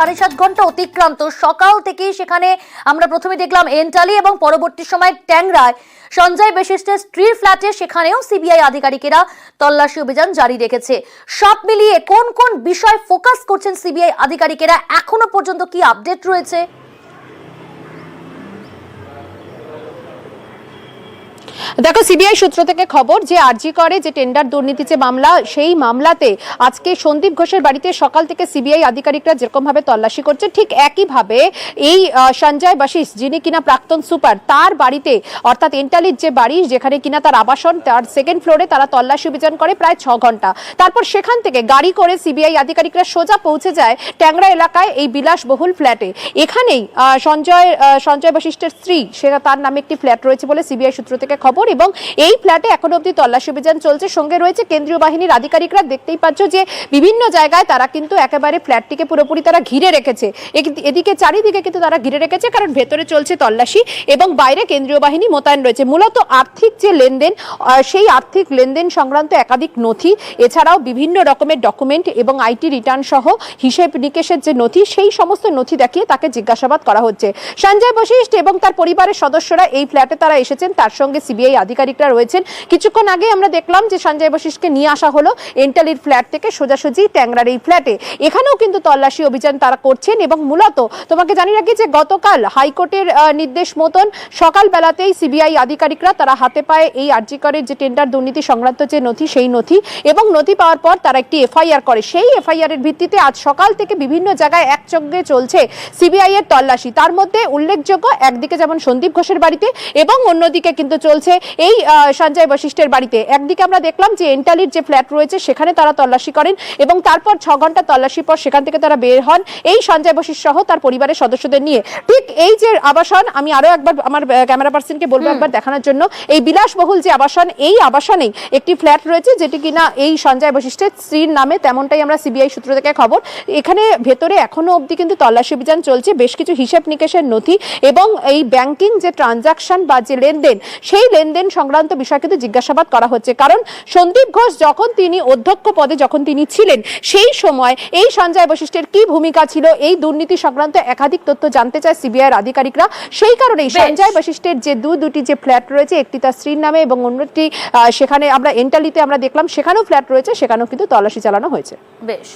7.5 ঘন্টা অতিক্রান্ত সকাল থেকেই সেখানে আমরা প্রথমে দেখলাম এন্টালি এবং পরবর্তী সময় ট্যাংরায় সঞ্জয় বশিষ্ঠের স্ত্রীর ফ্ল্যাটে সেখানেও সিবিআই আধিকারিকেরা তল্লাশি অভিযান জারি রেখেছে। সব মিলিয়ে কোন কোন বিষয় ফোকাস করছেন সিবিআই আধিকারিকেরা, এখনো পর্যন্ত কি আপডেট রয়েছে? দেখো, সিবিআই সূত্র থেকে খবর যে আরজি করে যে টেন্ডার দুর্নীতি যে মামলা, সেই মামলাতে আজকে সন্দীপ ঘোষের বাড়িতে সকাল থেকে সিবিআই আধিকারিকরা যেরকম ভাবে তল্লাশি করছে, ঠিক একইভাবে এই সঞ্জয় বশিষ্ঠ যিনি কিনা প্রাক্তন সুপার, তার বাড়িতে অর্থাৎ এন্টালির যে বাড়ি যেখানে কিনা তার আবাসন, তার সেকেন্ড ফ্লোরে তারা তল্লাশি অভিযান করে প্রায় 6 ঘন্টা। তারপর সেখান থেকে গাড়ি করে সিবিআই আধিকারিকরা সোজা পৌঁছে যায় ট্যাংরা এলাকায় এই বিলাসবহুল ফ্ল্যাটে। এখানেই সঞ্জয় বশিষ্ঠের স্ত্রী, সেটা তার নামে একটি ফ্ল্যাট রয়েছে বলে সিবিআই সূত্র থেকে খবর, এবং এই ফ্ল্যাটে এখনো অবধি তল্লাশি অভিযান চলছে। সঙ্গে রয়েছে কেন্দ্রীয় বাহিনীর আধিকারিকরা। দেখতেই পাচ্ছ যে বিভিন্ন জায়গায় তারা কিন্তু একেবারে ফ্ল্যাটটিকে পুরোপুরি তারা ঘিরে রেখেছে। এদিকে চারিদিকে কিন্তু তারা ঘিরে রেখেছে, কারণ ভেতরে চলছে তল্লাশি এবং বাইরে কেন্দ্রীয় বাহিনী মোতায়েন রয়েছে। মূলত আর্থিক যে লেনদেন, সেই আর্থিক লেনদেন সংক্রান্ত একাধিক নথি, এছাড়াও বিভিন্ন রকমের ডকুমেন্ট এবং আইটি রিটার্ন সহ হিসেব নিকেশের যে নথি, সেই সমস্ত নথি দেখিয়ে তাকে জিজ্ঞাসাবাদ করা হচ্ছে। সঞ্জয় বশিষ্ঠ এবং তার পরিবারের সদস্যরা এই ফ্ল্যাটে তারা এসেছেন, তার সঙ্গে সিবিআই আধিকারিকরা রয়েছেন। কিছুক্ষণ আগে আমরা দেখলাম যে সঞ্জয় বশিষ্ঠকে নিয়ে আসা হলো এন্টালির ফ্ল্যাট থেকে সোজাসুজি ট্যাংরার এই ফ্ল্যাটে। এখানেও কিন্তু তল্লাশি অভিযান তারা করছেন এবং মূলত তোমাকে জানিয়ে রাখি যে গতকাল হাইকোর্টের নির্দেশ মতন সকাল বেলাতেই সিবিআই আধিকারিকরা তারা হাতে পায়ে এই আরজি করের যে টেন্ডার দুর্নীতি সংক্রান্ত যে নথি, সেই নথি এবং নথি পাওয়ার পর তারা একটি এফআইআর করে। সেই এফআইআর এর ভিত্তিতে আজ সকাল থেকে বিভিন্ন জায়গায় একসঙ্গে চলছে সিবিআই এর তল্লাশি। তার মধ্যে উল্লেখযোগ্য, একদিকে যেমন সন্দীপ ঘোষের বাড়িতে এবং অন্যদিকে কিন্তু চলছে এই সঞ্জয় বশিষ্ঠের বাড়িতে। একদিকে আমরা দেখলাম যে এন্টালির যে ফ্ল্যাট রয়েছে সেখানে তারা তল্লাশি করেন এবং তারপর 6 ঘন্টা তল্লাশির পর সেখান থেকে তারা বের হন এই সঞ্জয় বশিষ্ঠ সহ তার পরিবারের সদস্যদের নিয়ে। ঠিক এই যে আবাসন, আমি আরো একবার আমার ক্যামেরা পার্সনকে বলবো একবার দেখানোর জন্য, এই বিলাসবহুল যে আবাসন, এই আবাসনেই একটি ফ্ল্যাট রয়েছে যেটি কিনা এই সঞ্জয় বশিষ্ঠের স্ত্রীর নামে, তেমনটাই আমরা সিবিআই সূত্র থেকে খবর। এখানে ভেতরে এখনো অবধি কিন্তু তল্লাশি অভিযান চলছে। বেশ কিছু হিসাব নিকেশের নথি এবং এই ব্যাংকিং যে ট্রানজাকশন বা যে লেনদেন, সেই লেনদেন সংক্রান্ত বিষয় কিন্তু জিজ্ঞাসাবাদ করা হচ্ছে। কারণ সন্দীপ ঘোষ যখন তিনি অধ্যক্ষ পদে যখন তিনি ছিলেন, সেই সময় এই সঞ্জয় বশিষ্ঠের কি ভূমিকা ছিল, এই দুর্নীতি সংক্রান্ত একাধিক তথ্য জানতে চায় সিবিআই আধিকারিকরা। সেই কারণেই সঞ্জয় বশিষ্ঠের যে দুটি যে ফ্ল্যাট রয়েছে, একটি তার স্ত্রীর নামে এবং অন্যটি সেখানে আমরা এন্টালিতে আমরা দেখলাম সেখানেও ফ্ল্যাট রয়েছে, সেখানেও কিন্তু তল্লাশি চালানো হয়েছে। বেশ।